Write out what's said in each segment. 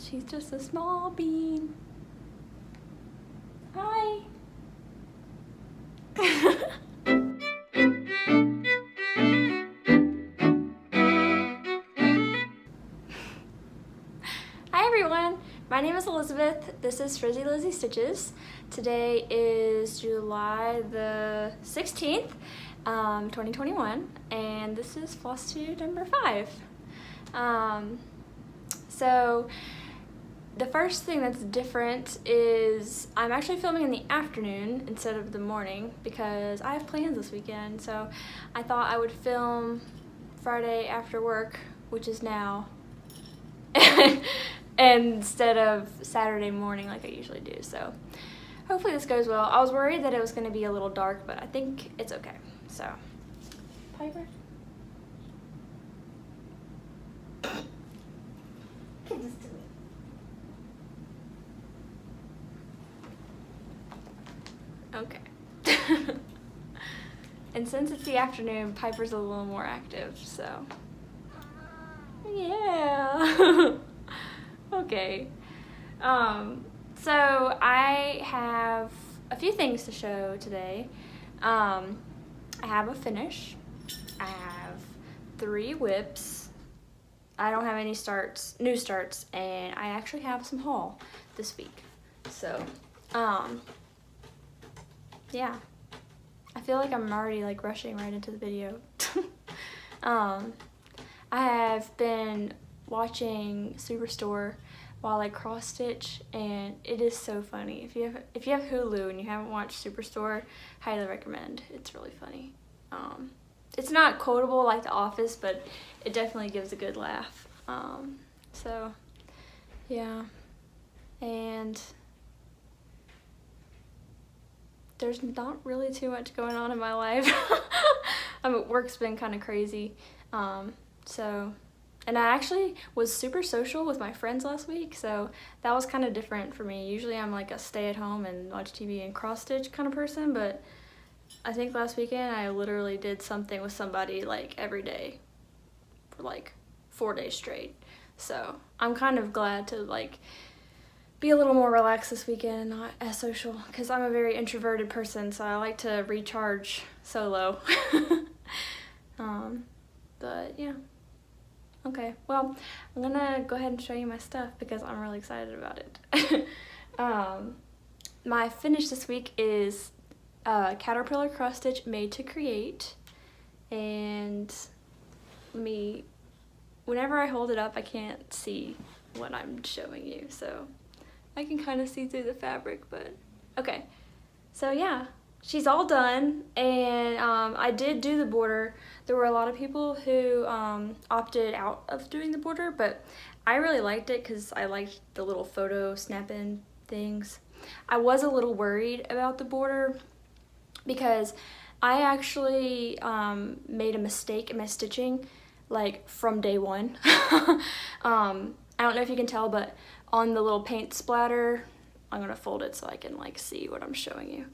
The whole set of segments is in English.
She's just a small bean. Hi. Hi everyone, my name is Elizabeth. This is FrizzyLizzieStitches. Today is July the 16th, 2021, and this is Flosstube number 5. So the first thing that's different is I'm actually filming in the afternoon instead of the morning because I have plans this weekend. So I thought I would film Friday after work, which is now, instead of Saturday morning like I usually do. So hopefully this goes well. I was worried that it was going to be a little dark, but I think it's okay. So, Piper? Give this to me. Okay. And since it's the afternoon, Piper's a little more active, so yeah. Okay. So I have a few things to show today. I have a finish. I have 3 whips. I don't have any new starts, and I actually have some haul this week. So, yeah. I feel like I'm already like rushing right into the video. I have been watching Superstore while I cross stitch, and it is so funny. If you have Hulu and you haven't watched Superstore, highly recommend. It's really funny. It's not quotable like The Office, but it definitely gives a good laugh. So yeah, and there's not really too much going on in my life. Work's been kind of crazy. And I actually was super social with my friends last week, so that was kind of different for me. Usually I'm like a stay at home and watch TV and cross stitch kind of person, but I think last weekend I literally did something with somebody like every day for like 4 days straight. So I'm kind of glad to like be a little more relaxed this weekend and not as social, because I'm a very introverted person, so I like to recharge solo. But yeah. Okay, well, I'm gonna go ahead and show you my stuff because I'm really excited about it. My finish this week is Caterpillar cross stitch made to create, and whenever I hold it up I can't see what I'm showing you, so I can kind of see through the fabric, but okay. So yeah, she's all done, and I did do the border. There were a lot of people who opted out of doing the border, but I really liked it because I liked the little photo snap-in things. I was a little worried about the border because I actually made a mistake in my stitching like from day one. I don't know if you can tell, but on the little paint splatter, I'm gonna fold it so I can like see what I'm showing you.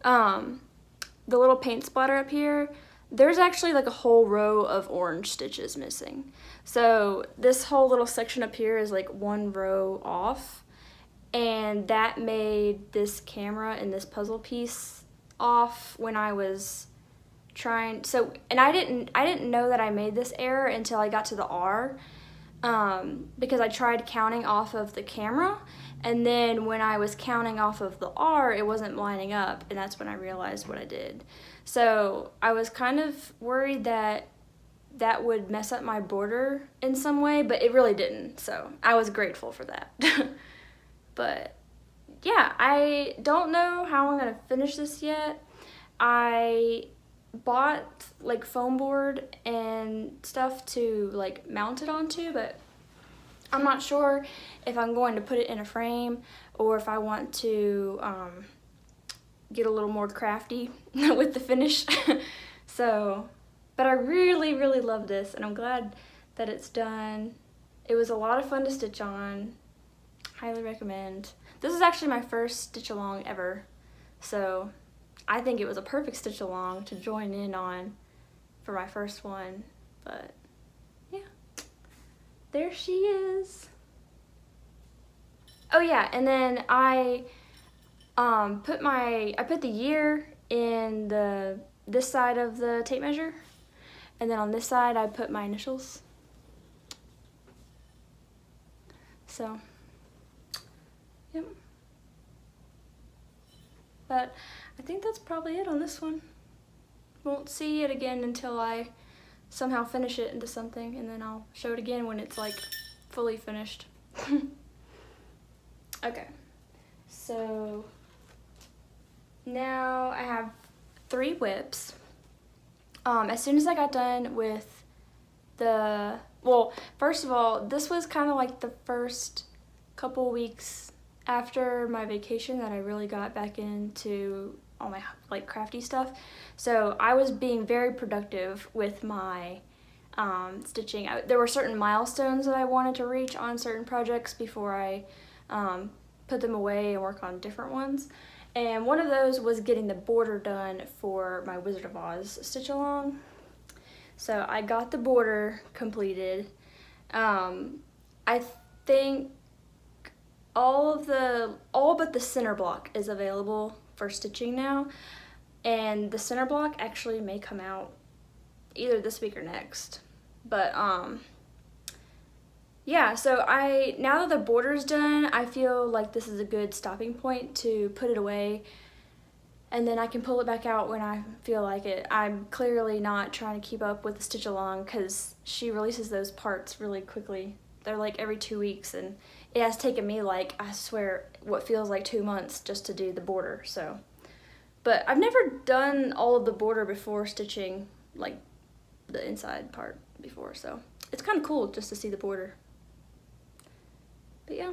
The little paint splatter up here, there's actually like a whole row of orange stitches missing. So this whole little section up here is like 1 row off, and that made this camera and this puzzle piece off when I was trying. So, and I didn't know that I made this error until I got to the R, because I tried counting off of the camera, and then when I was counting off of the R, it wasn't lining up, and that's when I realized what I did. So I was kind of worried that that would mess up my border in some way, but it really didn't, so I was grateful for that. But yeah, I don't know how I'm gonna finish this yet. I bought like foam board and stuff to like mount it onto, but I'm not sure if I'm going to put it in a frame or if I want to get a little more crafty with the finish. So, but I really love this, and I'm glad that it's done. It was a lot of fun to stitch on. Highly recommend. This is actually my first stitch along ever, so I think it was a perfect stitch along to join in on for my first one. But yeah, there she is. Oh yeah, and then I put the year in this side of the tape measure, and then on this side I put my initials. So, yep. But I think that's probably it on this one. Won't see it again until I somehow finish it into something, and then I'll show it again when it's like fully finished. Okay, so now I have 3 whips. As soon as I got done with well, first of all, this was kind of like the first couple weeks after my vacation that I really got back into all my like crafty stuff. So I was being very productive with my stitching. There were certain milestones that I wanted to reach on certain projects before I put them away and work on different ones. And one of those was getting the border done for my Wizard of Oz stitch along. So I got the border completed. I think all but the center block is available for stitching now, and the center block actually may come out either this week or next. But yeah, so now that the border's done, I feel like this is a good stopping point to put it away, and then I can pull it back out when I feel like it. I'm clearly not trying to keep up with the stitch along because she releases those parts really quickly. They're like every 2 weeks, and it has taken me like, I swear, what feels like 2 months just to do the border. So, but I've never done all of the border before stitching like the inside part before, so it's kind of cool just to see the border. But yeah,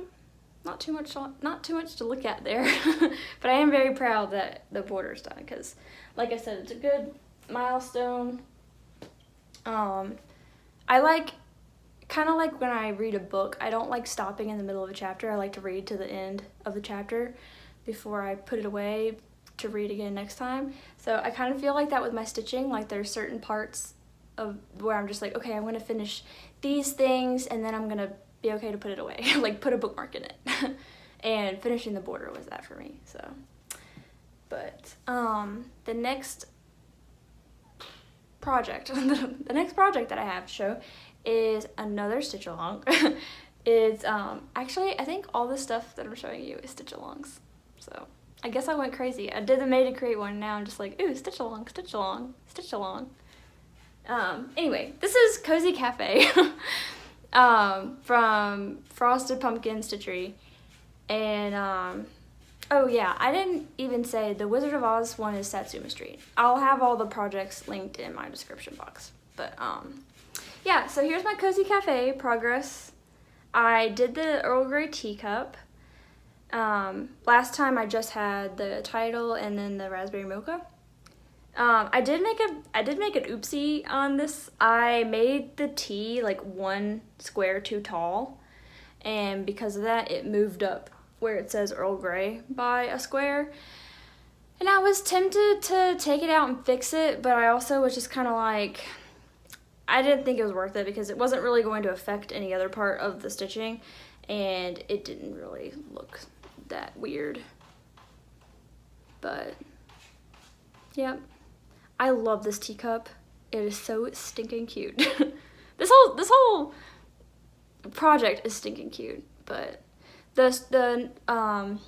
not too much to look at there. But I am very proud that the border's done because, like I said, it's a good milestone. I kind of like when I read a book, I don't like stopping in the middle of a chapter. I like to read to the end of the chapter before I put it away to read again next time. So I kind of feel like that with my stitching. Like there's certain parts of where I'm just like, okay, I'm going to finish these things and then I'm going to be okay to put it away. Like put a bookmark in it. And finishing the border was that for me. So, but the next project, the next project that I have to show is another stitch along. It's actually, I think all the stuff that I'm showing you is stitch alongs. So I guess I went crazy. I did the made to create one, and now I'm just like, ooh, stitch along, stitch along, stitch along. Anyway, this is Cozy Cafe from Frosted Pumpkin Stitchery. And oh yeah, I didn't even say the Wizard of Oz one is Satsuma Street. I'll have all the projects linked in my description box. But yeah, so here's my Cozy Cafe progress. I did the Earl Grey teacup. Last time I just had the title and then the raspberry mocha. I did make an oopsie on this. I made the tea like 1 square too tall, and because of that it moved up where it says Earl Grey by a square. And I was tempted to take it out and fix it, but I also was just kind of like, I didn't think it was worth it because it wasn't really going to affect any other part of the stitching, and it didn't really look that weird. But yep, I love this teacup. It is so stinking cute. This whole project is stinking cute, but the I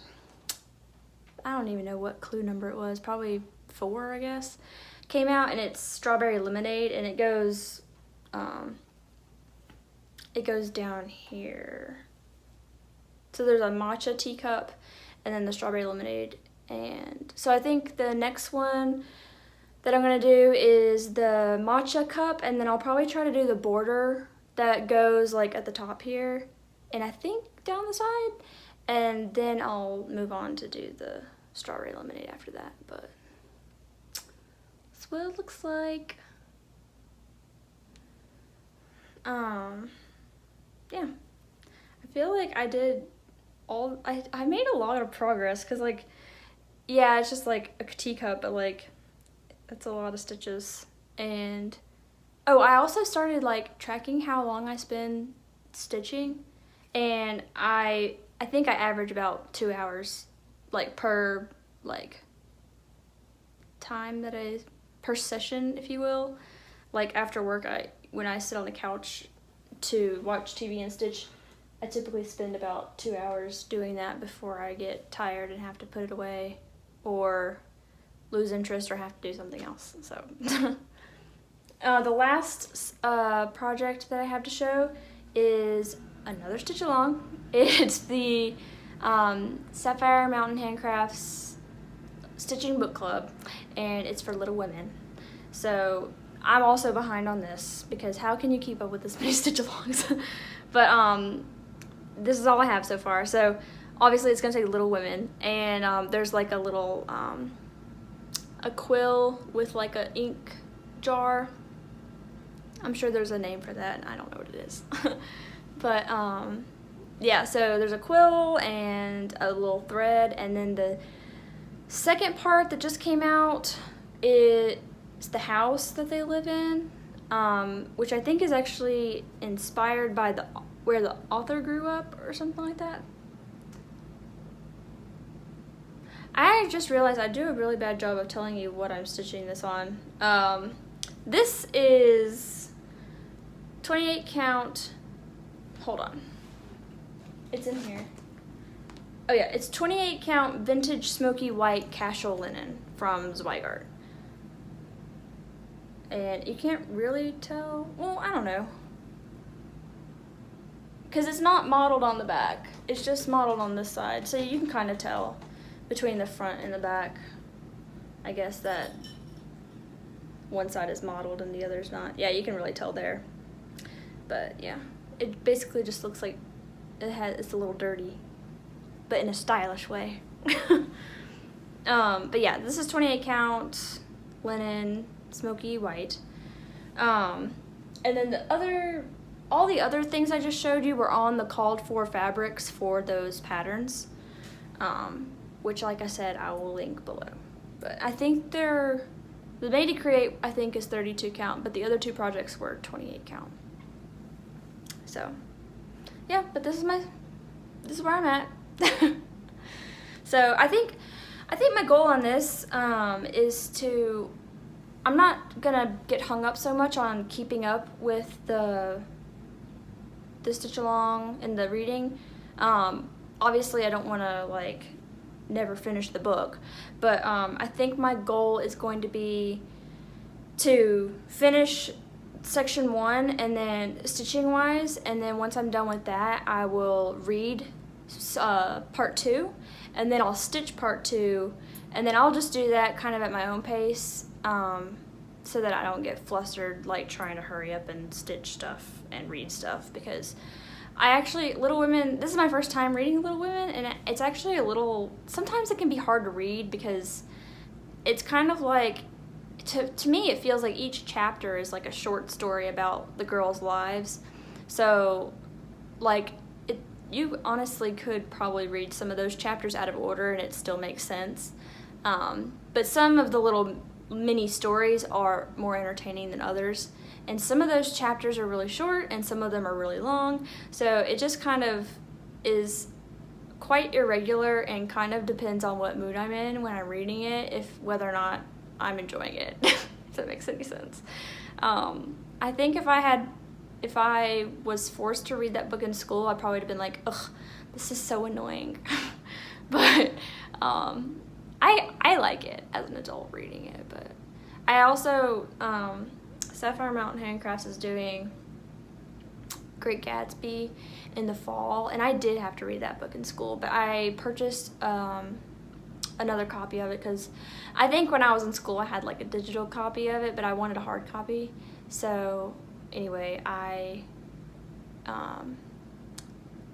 don't even know what clue number it was, probably 4, I guess, came out, and it's strawberry lemonade, and it goes down here. So there's a matcha teacup and then the strawberry lemonade. And so I think the next one that I'm gonna do is the matcha cup, and then I'll probably try to do the border that goes like at the top here, and I think down the side, and then I'll move on to do the strawberry lemonade after that. But that's what it looks like. Yeah, I feel like I did I made a lot of progress, because like, yeah, it's just like a teacup, but like that's a lot of stitches. And oh, I also started like tracking how long I spend stitching, and I think I average about 2 hours, like per like time that per session, if you will. Like after work, when I sit on the couch to watch TV and stitch, I typically spend about 2 hours doing that before I get tired and have to put it away or lose interest or have to do something else. So the last project that I have to show is another stitch along. It's the Sapphire Mountain Handcrafts Stitching Book Club, and it's for Little Women. So I'm also behind on this because how can you keep up with this many stitch alongs? But this is all I have so far. So obviously it's gonna take Little Women, and there's like a little a quill with like a ink jar. I'm sure there's a name for that, and I don't know what it is. But yeah, so there's a quill and a little thread, and then the second part that just came out is the house that they live in, which I think is actually inspired by where the author grew up or something like that. I just realized I do a really bad job of telling you what I'm stitching this on. This is 28 count, hold on, it's in here. Oh yeah, it's 28 count vintage smoky white casual linen from Zweigart. And you can't really tell, well, I don't know. Because it's not modeled on the back, it's just modeled on this side. So you can kind of tell between the front and the back, I guess, that one side is modeled and the other's not. Yeah, you can really tell there. But yeah, it basically just looks like it's a little dirty, but in a stylish way. But yeah, this is 28 count linen, smoky white. And then all the other things I just showed you were on the called for fabrics for those patterns, which, like I said, I will link below. But I think the Made to Create, I think, is 32 count, but the other two projects were 28 count. So yeah, but this is where I'm at. So I think my goal on this is to, I'm not gonna get hung up so much on keeping up with the stitch along and the reading. Obviously I don't want to like never finish the book, but I think my goal is going to be to finish section 1 and then stitching wise, and then once I'm done with that I will read part 2, and then I'll stitch part 2, and then I'll just do that kind of at my own pace, so that I don't get flustered like trying to hurry up and stitch stuff and read stuff, because I actually, Little Women, this is my first time reading Little Women, and it's actually sometimes it can be hard to read because it's kind of like, to me it feels like each chapter is like a short story about the girls' lives. So like you honestly could probably read some of those chapters out of order and it still makes sense. But some of the little mini stories are more entertaining than others, and some of those chapters are really short and some of them are really long, so it just kind of is quite irregular and kind of depends on what mood I'm in when I'm reading it, whether or not I'm enjoying it. If that makes any sense. I think if I was forced to read that book in school, I probably would have been like, ugh, this is so annoying. But I like it as an adult reading it. But I also, Sapphire Mountain Handcrafts is doing Great Gatsby in the fall, and I did have to read that book in school, but I purchased another copy of it because I think when I was in school I had like a digital copy of it, but I wanted a hard copy. So anyway,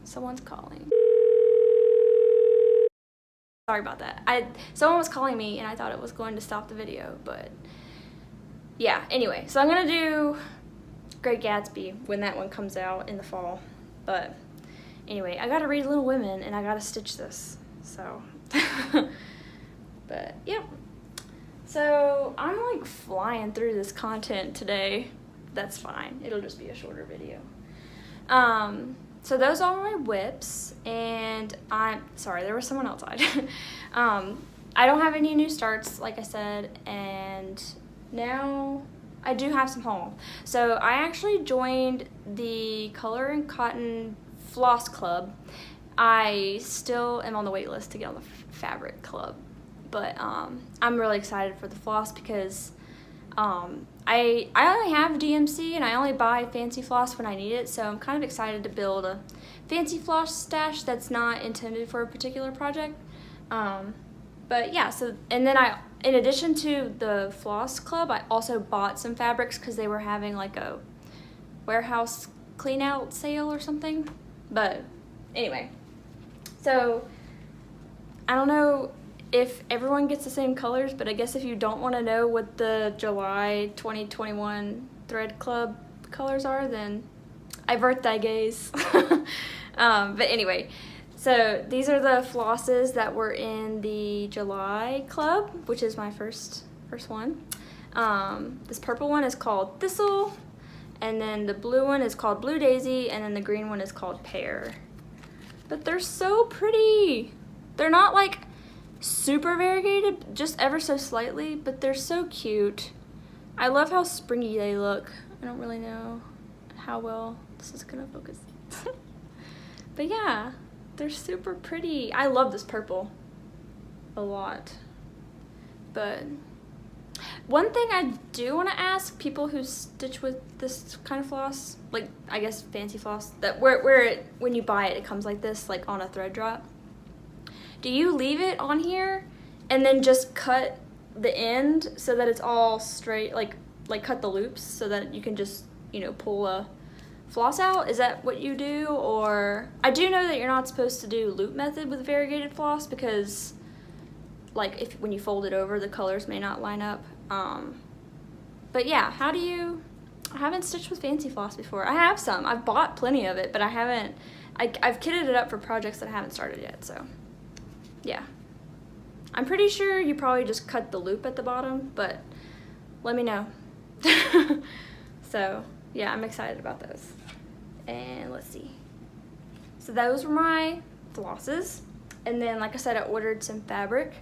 someone's calling. Sorry about that. Someone was calling me and I thought it was going to stop the video, but yeah, anyway, so I'm gonna do Great Gatsby when that one comes out in the fall. But anyway, I gotta read Little Women and I gotta stitch this, so but yeah, so I'm like flying through this content today. That's fine, it'll just be a shorter video. so those are my whips, and I'm sorry, there was someone outside. I don't have any new starts, like I said, and now I do have some haul. So I actually joined the Color and Cotton Floss Club. I still am on the wait list to get on the Fabric Club, but I'm really excited for the floss because I only have DMC and I only buy fancy floss when I need it, so I'm kind of excited to build a fancy floss stash that's not intended for a particular project. But yeah, so, and then in addition to the Floss Club, I also bought some fabrics because they were having like a warehouse clean out sale or something. But anyway, so I don't know if everyone gets the same colors, but I guess if you don't want to know what the July 2021 Thread Club colors are, then I birthday gaze. But anyway, so these are the flosses that were in the July club, which is my first one. This purple one is called Thistle, and then the blue one is called Blue Daisy, and then the green one is called Pear. But they're so pretty. They're not like super variegated, just ever so slightly, but they're so cute. I love how springy they look. I don't really know how well this is gonna focus. But yeah, they're super pretty. I love this purple a lot. But one thing I do want to ask people who stitch with this kind of floss, like I guess fancy floss, that when you buy it, it comes like this, like on a thread drop. Do you leave it on here and then just cut the end so that it's all straight, like cut the loops so that you can just, you know, pull a floss out? Is that what you do? Or I do know that you're not supposed to do loop method with variegated floss because like when you fold it over, the colors may not line up. But yeah, I haven't stitched with fancy floss before. I have some. I've bought plenty of it, but I've kitted it up for projects that I haven't started yet, so yeah. I'm pretty sure you probably just cut the loop at the bottom, but let me know. So yeah, I'm excited about those. And let's see. So those were my flosses. And then, like I said, I ordered some fabric.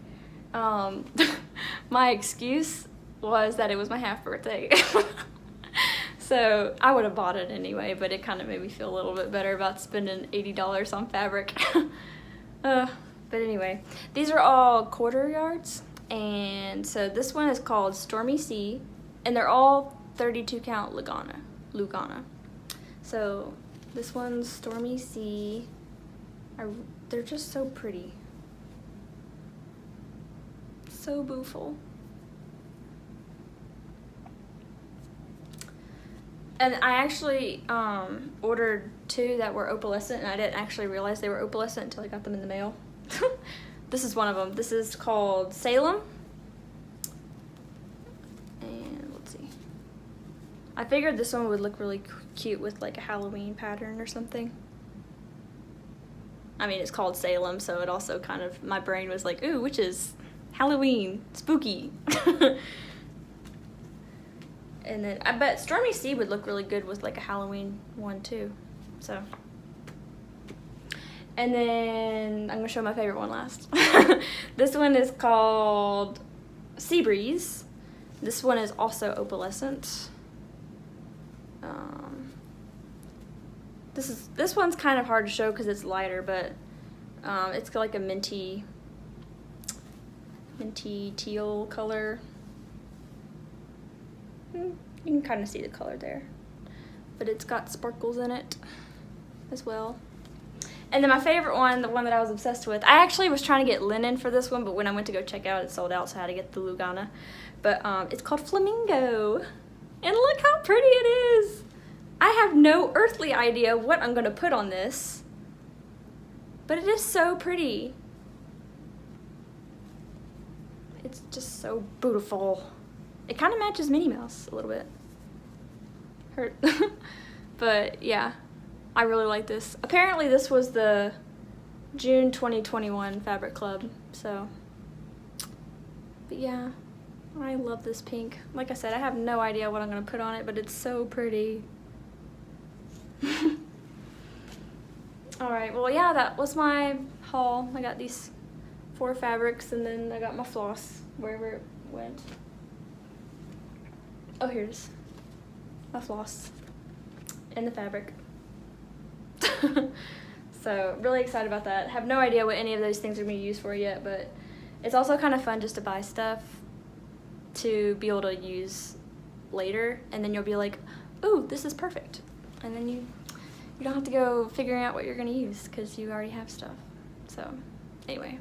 My excuse was that it was my half birthday. So I would have bought it anyway, but it kind of made me feel a little bit better about spending $80 on fabric. But anyway, these are all quarter yards. And so this one is called Stormy Sea, and they're all 32 count Lugana. So this one's Stormy Sea. They're just so pretty. So beautiful. And I actually ordered two that were opalescent, and I didn't actually realize they were opalescent until I got them in the mail. This is one of them. This is called Salem. And let's see. I figured this one would look really cute with like a Halloween pattern or something. I mean, it's called Salem, so it also kind of, my brain was like, ooh, witches, Halloween, spooky. And then I bet Stormy Sea would look really good with like a Halloween one too. So. And then I'm gonna show my favorite one last. This one is called Sea Breeze. This one is also opalescent. This one's kind of hard to show because it's lighter, but it's got like a minty teal color. You can kind of see the color there, but it's got sparkles in it as well. And then my favorite one, the one that I was obsessed with, I actually was trying to get linen for this one, but when I went to go check out, it sold out, so I had to get the Lugana. But it's called Flamingo, and look how pretty it is. I have no earthly idea what I'm gonna put on this, but it is so pretty. It's just so beautiful. It kind of matches Minnie Mouse a little bit. But yeah, I really like this. Apparently this was the June 2021 Fabric Club, so. But yeah, I love this pink. Like I said, I have no idea what I'm gonna put on it, but it's so pretty. Alright, well yeah, that was my haul. I got these 4 fabrics and then I got my floss wherever it went. Oh, here it is. My floss and the fabric. So really excited about that. Have no idea what any of those things are going to be used for yet, but it's also kind of fun just to buy stuff to be able to use later, and then you'll be like, ooh, this is perfect. And then you don't have to go figuring out what you're going to use because you already have stuff. So anyway,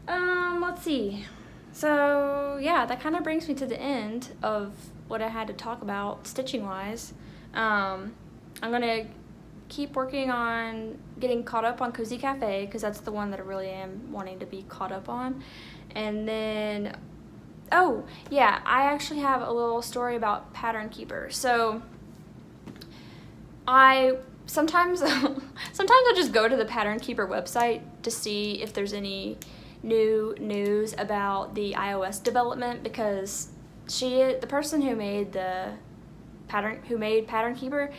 let's see. So yeah, that kind of brings me to the end of what I had to talk about stitching wise. I'm gonna keep working on getting caught up on Cozy Cafe because that's the one that I really am wanting to be caught up on. And then, oh yeah, I actually have a little story about Pattern Keeper. So I sometimes I'll just go to the Pattern Keeper website to see if there's any new news about the iOS development, because the person who made Pattern Keeper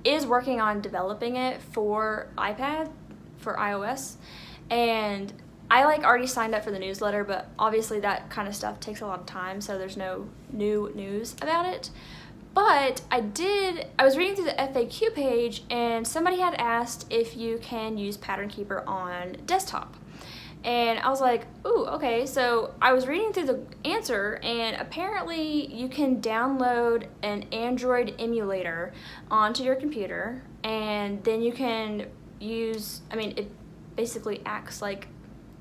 is working on developing it for iPad, for iOS, and I already signed up for the newsletter, but obviously that kind of stuff takes a lot of time, so there's no new news about it. But I was reading through the FAQ page and somebody had asked if you can use Pattern Keeper on desktop. And I was like, ooh, okay. So I was reading through the answer, and apparently you can download an Android emulator onto your computer, and then you can use, it basically acts like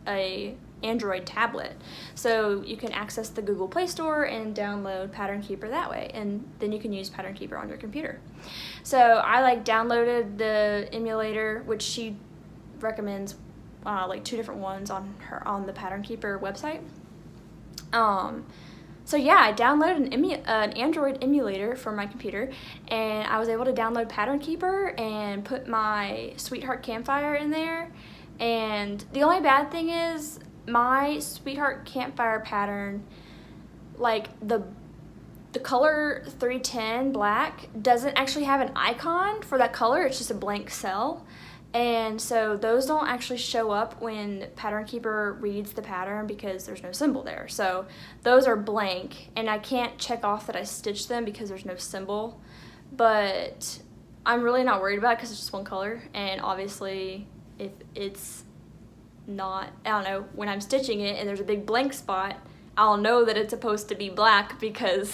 a Android tablet. So you can access the Google Play Store and download Pattern Keeper that way, and then you can use Pattern Keeper on your computer. So I downloaded the emulator, which she recommends 2 different ones on the Pattern Keeper website. So yeah, I downloaded an Android emulator for my computer, and I was able to download Pattern Keeper and put my Sweetheart Campfire in there. And the only bad thing is my Sweetheart Campfire pattern, the color 310 black doesn't actually have an icon for that color. It's just a blank cell. And so those don't actually show up when Pattern Keeper reads the pattern because there's no symbol there. So those are blank, and I can't check off that I stitched them because there's no symbol. But I'm really not worried about it because it's just one color, and obviously if it's not, when I'm stitching it and there's a big blank spot, I'll know that it's supposed to be black because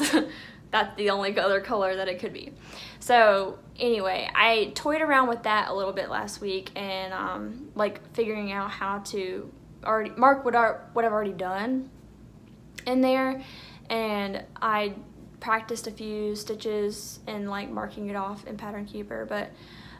that's the only other color that it could be. So anyway, I toyed around with that a little bit last week, and figuring out how to already mark what I've already done in there, and I practiced a few stitches and marking it off in Pattern Keeper. But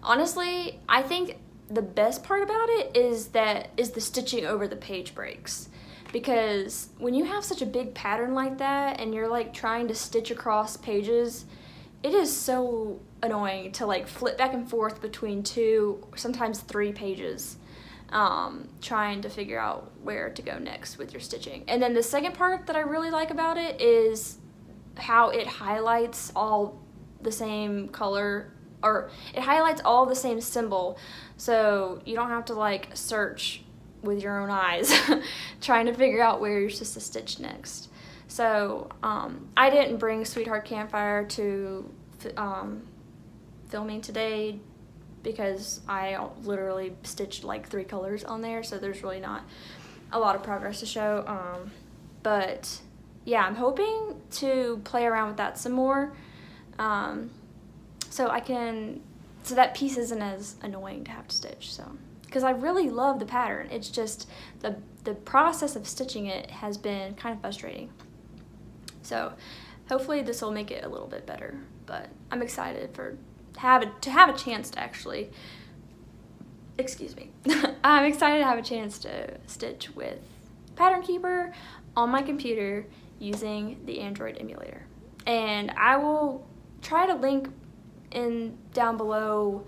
honestly, I think the best part about it is the stitching over the page breaks. Because when you have such a big pattern like that and you're trying to stitch across pages, it is so annoying to flip back and forth between 2, sometimes 3 pages, trying to figure out where to go next with your stitching. And then the second part that I really like about it is how it highlights all the same color, or it highlights all the same symbol, so you don't have to search with your own eyes trying to figure out where you're supposed to stitch next. So I didn't bring Sweetheart Campfire to filming today because I literally stitched 3 colors on there, so there's really not a lot of progress to show. But yeah, I'm hoping to play around with that some more, so that piece isn't as annoying to have to stitch. So, because I really love the pattern, it's just the process of stitching it has been kind of frustrating. So hopefully this will make it a little bit better, but I'm excited to have a chance to actually, I'm excited to have a chance to stitch with Pattern Keeper on my computer using the Android emulator. And I will try to link down below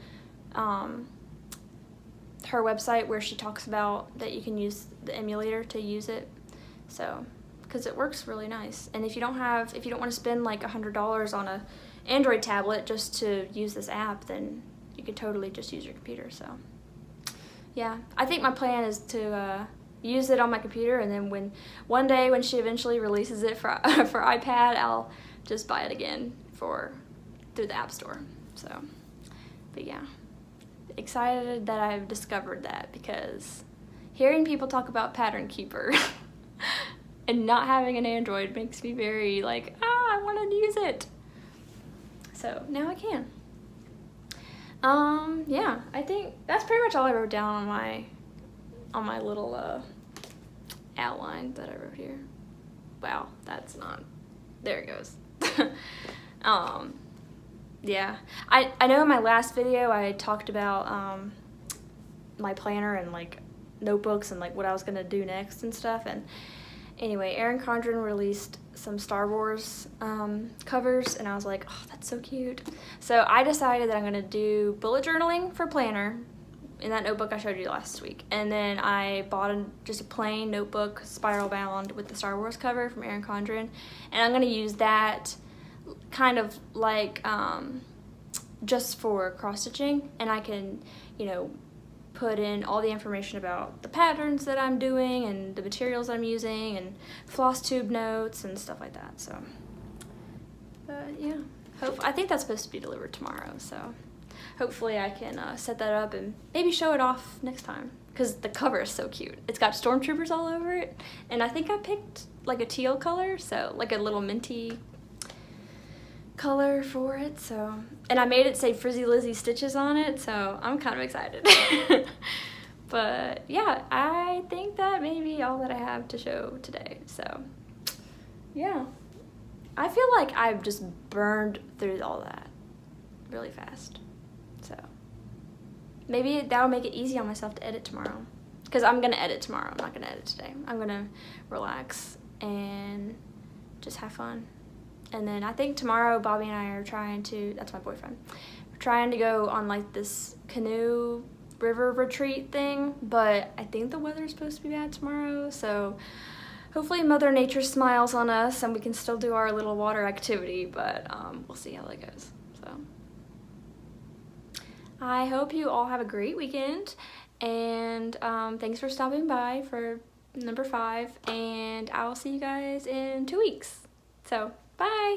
her website where she talks about that you can use the emulator to use it, so because it works really nice. And if you don't want to spend $100 on a Android tablet just to use this app, then you could totally just use your computer. So yeah, I think my plan is to use it on my computer, and then one day when she eventually releases it for for iPad, I'll just buy it again through the App Store. So, but yeah, excited that I've discovered that, because hearing people talk about Pattern Keeper and not having an Android makes me very like, I want to use it. So now I can. Yeah, I think that's pretty much all I wrote down on my little outline that I wrote here. Wow, that's not, there it goes. Yeah, I know in my last video I talked about my planner and like notebooks and like what I was gonna do next and stuff, and anyway, Erin Condren released some Star Wars covers, and I was like, oh, that's so cute. So I decided that I'm gonna do bullet journaling for planner in that notebook I showed you last week, and then I bought just a plain notebook, spiral bound, with the Star Wars cover from Erin Condren, and I'm gonna use that kind of like just for cross stitching, and I can, you know, put in all the information about the patterns that I'm doing and the materials I'm using and Flosstube notes and stuff like that. So, yeah, I think that's supposed to be delivered tomorrow, so hopefully I can set that up and maybe show it off next time, because the cover is so cute. It's got stormtroopers all over it, and I think I picked like a teal color, so like a little minty color for it. So, and I made it say FrizzyLizzieStitches on it, so I'm kind of excited. But yeah, I think that may be all that I have to show today. So yeah, I feel like I've just burned through all that really fast, so maybe that'll make it easy on myself to edit tomorrow, because I'm gonna edit tomorrow. I'm not gonna edit today. I'm gonna relax and just have fun. And then I think tomorrow Bobby and I are trying to, that's my boyfriend, we're trying to go on like this canoe river retreat thing, but I think the weather's supposed to be bad tomorrow, so hopefully Mother Nature smiles on us and we can still do our little water activity, but we'll see how that goes. So I hope you all have a great weekend, and thanks for stopping by for number 5, and I'll see you guys in 2 weeks. So bye!